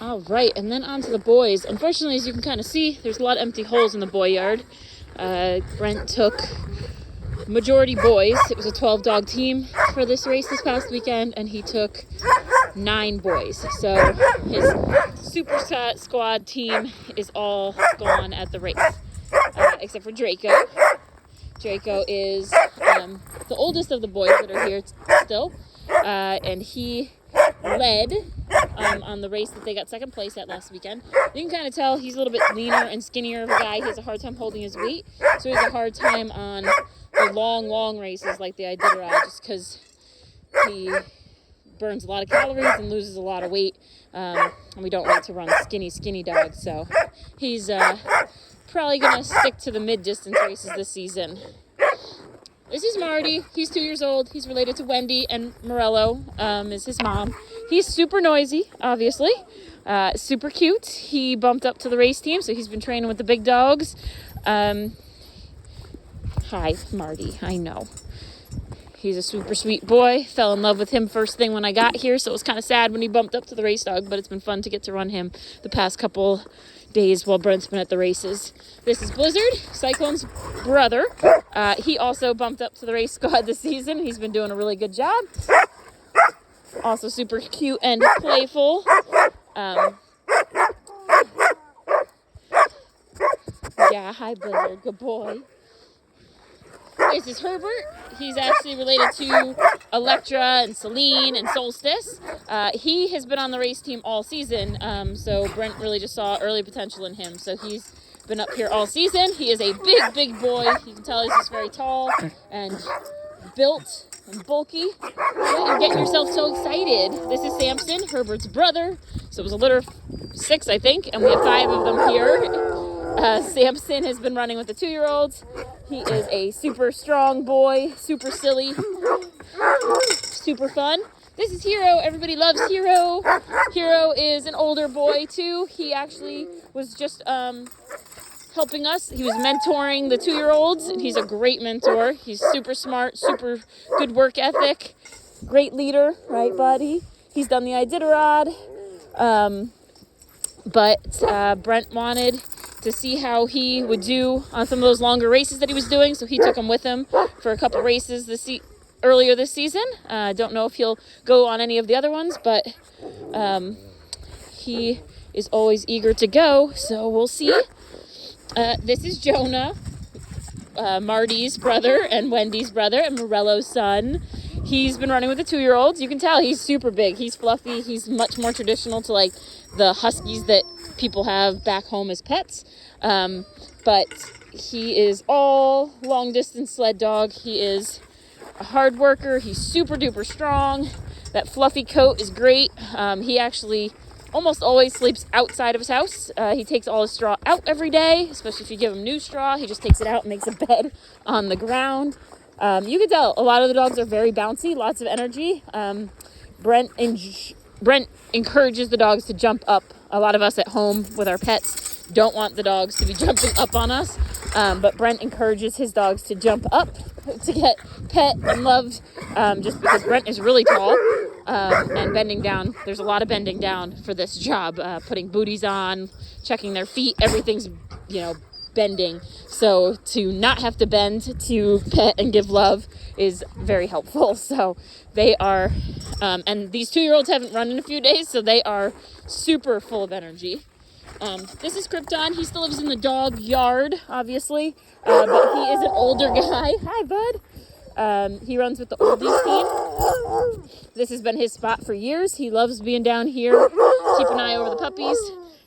All right, and then on to the boys. Unfortunately, as you can kind of see, there's a lot of empty holes in the boy yard. Brent took majority boys. It was a 12-dog team for this race this past weekend, and he took 9 boys. So his super squad team is all gone at the race, except for Draco. Draco is the oldest of the boys that are here still, and he led on the race that they got second place at last weekend. You can kind of tell he's a little bit leaner and skinnier of a guy. He has a hard time holding his weight, so he has a hard time on the long races like the Iditarod, just because he burns a lot of calories and loses a lot of weight, and we don't like to run skinny dogs, so he's probably going to stick to the mid-distance races this season. This is Marty. He's 2 years old. He's related to Wendy, and Morello is his mom. He's super noisy, obviously. Super cute. He bumped up to the race team, so he's been training with the big dogs. Hi, Marty. I know. He's a super sweet boy. Fell in love with him first thing when I got here, so it was kind of sad when he bumped up to the race dog, but it's been fun to get to run him the past couple days while Brent's been at the races. This is Blizzard, Cyclone's brother. He also bumped up to the race squad this season. He's been doing a really good job. Also super cute and playful. Yeah, hi Blizzard, good boy. This is Herbert. He's actually related to Electra and Celine and Solstice. He has been on the race team all season, so Brent really just saw early potential in him. So he's been up here all season. He is a big boy. You can tell he's just very tall and built and bulky. Yeah, you're getting yourself so excited. This is Samson, Herbert's brother. So it was a litter of 6, I think, and we have 5 of them here. Samson has been running with the 2-year-olds. He is a super strong boy, super silly, super fun. This is Hero. Everybody loves Hero. Hero is an older boy too. He actually was just helping us. He was mentoring the 2-year-olds, and he's a great mentor. He's super smart, super good work ethic, great leader, right, buddy? He's done the Iditarod, but Brent wanted to see how he would do on some of those longer races that he was doing, so he took him with him for a couple races earlier this season. I don't know if he'll go on any of the other ones, but he is always eager to go, so we'll see. This is Jonah, Marty's brother and Wendy's brother and Morello's son. He's been running with the 2-year-olds. You can tell he's super big. He's fluffy. He's much more traditional to like the huskies that people have back home as pets. But he is all long distance sled dog. He is a hard worker. He's super duper strong. That fluffy coat is great. He actually almost always sleeps outside of his house. He takes all his straw out every day, especially if you give him new straw. He just takes it out and makes a bed on the ground. You can tell a lot of the dogs are very bouncy, lots of energy. Brent encourages the dogs to jump up. A lot of us at home with our pets don't want the dogs to be jumping up on us, but Brent encourages his dogs to jump up to get pet and loved, just because Brent is really tall, and bending down. There's a lot of bending down for this job, putting booties on, checking their feet, everything's, bending. So to not have to bend to pet and give love is very helpful. So they are, and these 2-year-olds haven't run in a few days, so they are super full of energy. This is Krypton. He still lives in the dog yard, obviously, but he is an older guy. Hi, bud. He runs with the oldies team. This has been his spot for years. He loves being down here. Keep an eye over the puppies.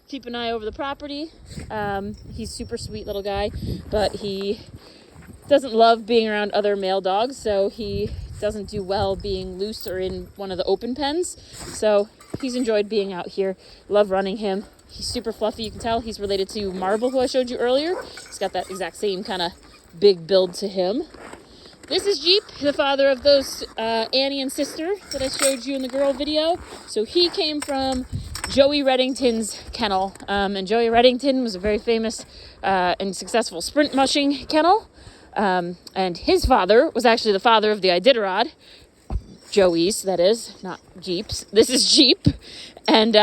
Keep an eye over the property. He's super sweet little guy, but he doesn't love being around other male dogs, so he doesn't do well being loose or in one of the open pens. So he's enjoyed being out here. Love running him. He's super fluffy. You can tell he's related to Marble, who I showed you earlier. He's got that exact same kind of big build to him. This is Jeep, the father of those Annie and sister that I showed you in the girl video. So he came from Joey Reddington's kennel, and Joey Reddington was a very famous and successful sprint mushing kennel, and his father was actually the father of the Iditarod, Joey's, that is, not Jeep's. This is Jeep, and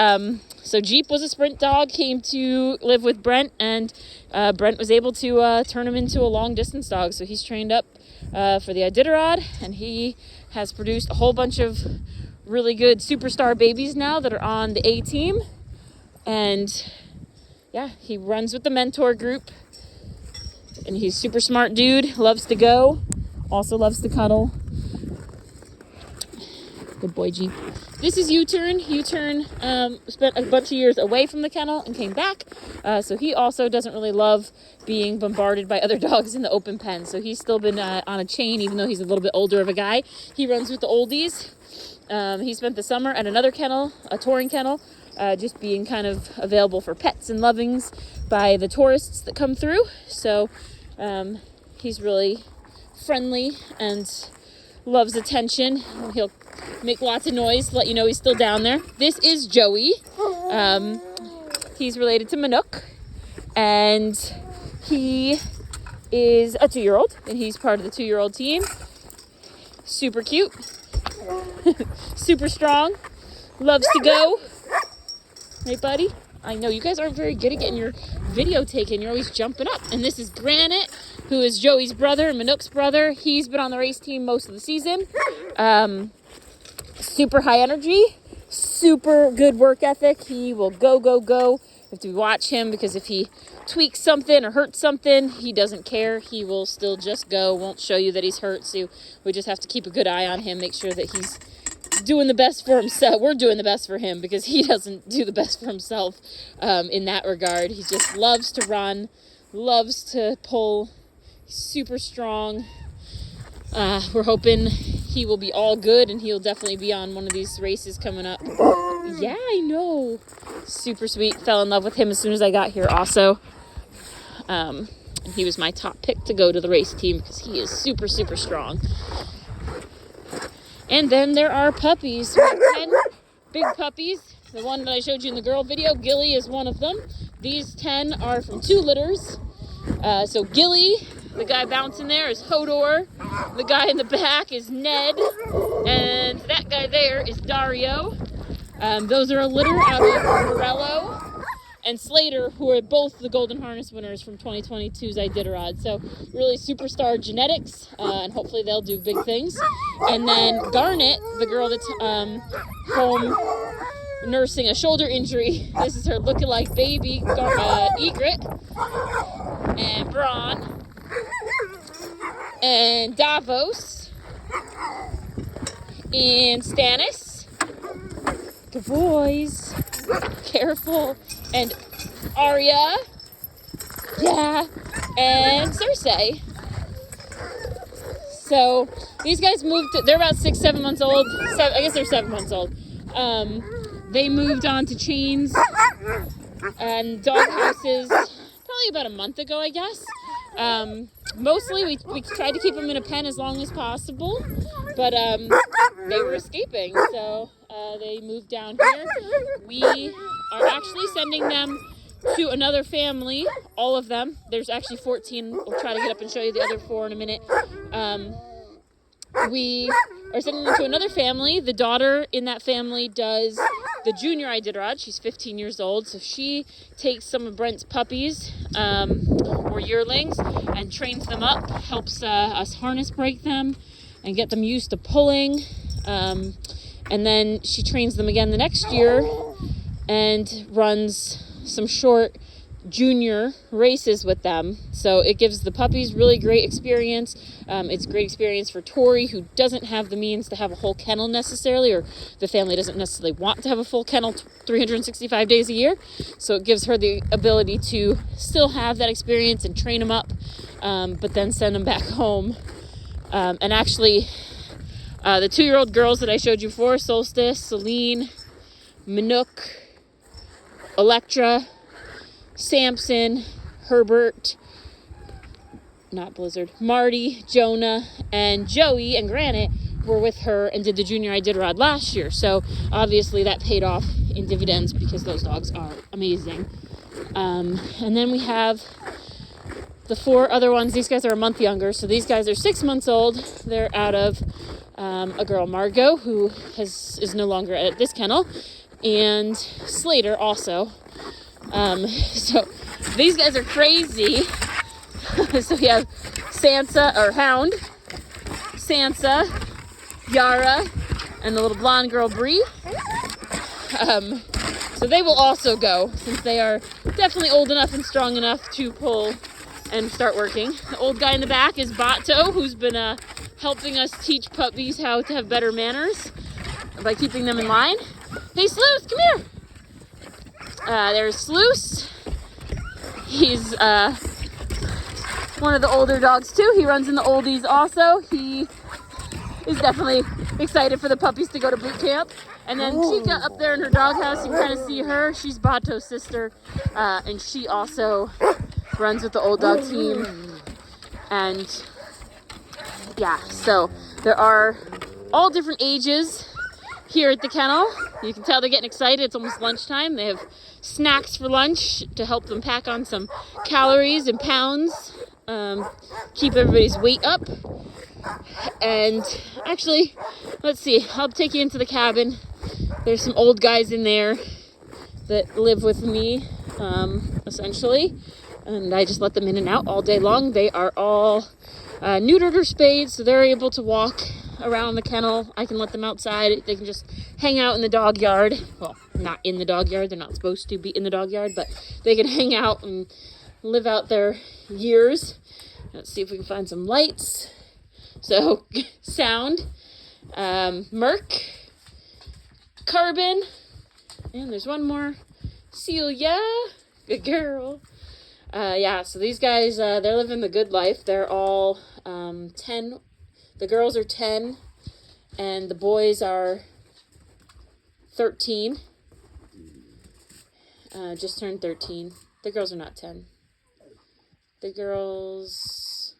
So Jeep was a sprint dog, came to live with Brent, and Brent was able to turn him into a long distance dog. So he's trained up for the Iditarod, and he has produced a whole bunch of really good superstar babies now that are on the A team. And yeah, he runs with the mentor group, and he's super smart dude, loves to go, also loves to cuddle. Good boy, Jeep. This is U-Turn. U-Turn spent a bunch of years away from the kennel and came back. So he also doesn't really love being bombarded by other dogs in the open pen. So he's still been on a chain, even though he's a little bit older of a guy. He runs with the oldies. He spent the summer at another kennel, a touring kennel, just being kind of available for pets and lovings by the tourists that come through. So he's really friendly and loves attention. He'll make lots of noise to let you know he's still down there. This is Joey. He's related to Manook, and he is a 2-year-old, and he's part of the 2-year-old team. Super cute. Super strong. Loves to go. Hey, buddy. I know you guys aren't very good at getting your video taken. You're always jumping up. And this is Granite, who is Joey's brother and Manook's brother. He's been on the race team most of the season. Super high energy, super good work ethic. He will go. You have to watch him, because if he tweaks something or hurts something, he doesn't care. He will still just go, won't show you that he's hurt. So we just have to keep a good eye on him, make sure that he's doing the best for himself. We're doing the best for him, because he doesn't do the best for himself in that regard. He just loves to run, loves to pull, super strong. We're hoping he will be all good, and he'll definitely be on one of these races coming up. Yeah, I know. Super sweet. Fell in love with him as soon as I got here also. And he was my top pick to go to the race team, because he is super, super strong. And then there are puppies. We have 10 big puppies. The one that I showed you in the girl video, Gilly, is one of them. These 10 are from 2 litters. So Gilly, the guy bouncing there, is Hodor. The guy in the back is Ned. And that guy there is Dario. Those are a litter out of Morello and Slater, who are both the Golden Harness winners from 2022's Iditarod. So really superstar genetics, and hopefully they'll do big things. And then Garnet, the girl that's home nursing a shoulder injury. This is her lookalike baby, Egret, and Braun, and Davos, and Stannis. Good boys. Careful. And Arya. Yeah. And Cersei. So these guys moved, they're about 6-7 months old. I guess they're 7 months old. They moved on to chains and dog houses probably about a month ago, I guess. Mostly we tried to keep them in a pen as long as possible, but they were escaping, so they moved down here. We are actually sending them to another family, all of them. There's actually 14. We'll try to get up and show you the other 4 in a minute. We are sending them to another family. The daughter in that family does the junior Iditarod. She's 15 years old, so she takes some of Brent's puppies, or yearlings, and trains them up, helps us harness break them and get them used to pulling. And then she trains them again the next year and runs some short junior races with them. So it gives the puppies really great experience. It's great experience for Tori, who doesn't have the means to have a whole kennel necessarily, or the family doesn't necessarily want to have a full kennel 365 days a year. So it gives her the ability to still have that experience and train them up, but then send them back home. And actually, the 2-year-old girls that I showed you before, Solstice, Celine, Manook, Electra, Samson, Herbert, not Blizzard, Marty, Jonah, and Joey and Granite were with her and did the junior Iditarod last year. So obviously that paid off in dividends, because those dogs are amazing. And then we have the 4 other ones. These guys are a month younger. So these guys are 6 months old. They're out of a girl, Margot, who is no longer at this kennel. and Slater also. So these guys are crazy. So we have Hound, Sansa, Yara, and the little blonde girl Bree. So they will also go, since they are definitely old enough and strong enough to pull and start working. The old guy in the back is Bato, who's been helping us teach puppies how to have better manners by keeping them in line. Hey, Sleuth, come here. There's Sluice. He's one of the older dogs too. He runs in the oldies also. He is definitely excited for the puppies to go to boot camp. And then Chica up there in her doghouse, you can kind of see her. She's Bato's sister, and she also runs with the old dog team. And yeah, so there are all different ages here at the kennel. You can tell they're getting excited. It's almost lunchtime. They have snacks for lunch to help them pack on some calories and pounds, keep everybody's weight up. And actually, let's see, I'll take you into the cabin. There's some old guys in there that live with me, essentially, and I just let them in and out all day long. They are all neutered or spayed, so they're able to walk around the kennel. I can let them outside. They can just hang out in the dog yard. Well, not in the dog yard. They're not supposed to be in the dog yard, but they can hang out and live out their years. Let's see if we can find some lights. So, Sound, Merc, Carbon, and there's one more, Celia, good girl. Yeah, so these guys, they're living the good life. They're all 10. The girls are 10, and the boys are 13. Just turned 13. The girls are not 10. The girls,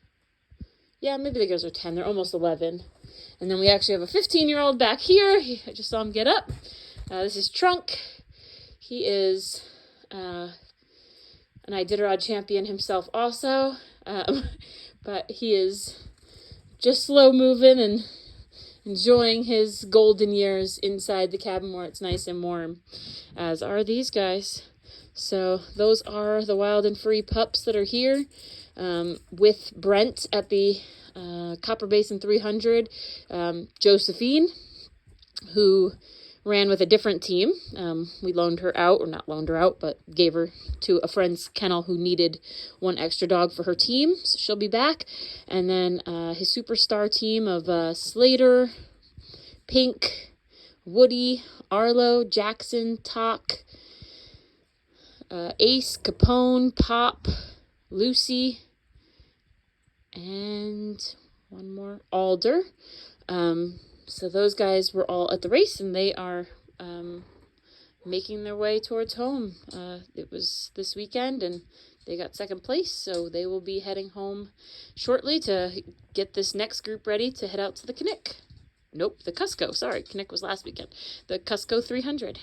yeah, maybe the girls are 10. They're almost 11. And then we actually have a 15-year-old back here. I just saw him get up. This is Trunk. He is an Iditarod champion himself also. But he is just slow moving and enjoying his golden years inside the cabin where it's nice and warm, as are these guys. So those are the wild and free pups that are here, with Brent at the Copper Basin 300, Josephine, who ran with a different team. We loaned her out, or not loaned her out, but gave her to a friend's kennel who needed one extra dog for her team, so she'll be back. And then his superstar team of Slater, Pink, Woody, Arlo, Jackson, Talk, Ace, Capone, Pop, Lucy, and one more, Alder. So those guys were all at the race, and they are making their way towards home. It was this weekend, and they got second place, so they will be heading home shortly to get this next group ready to head out to the Cusco. Sorry, Knick was last weekend. The Cusco 300.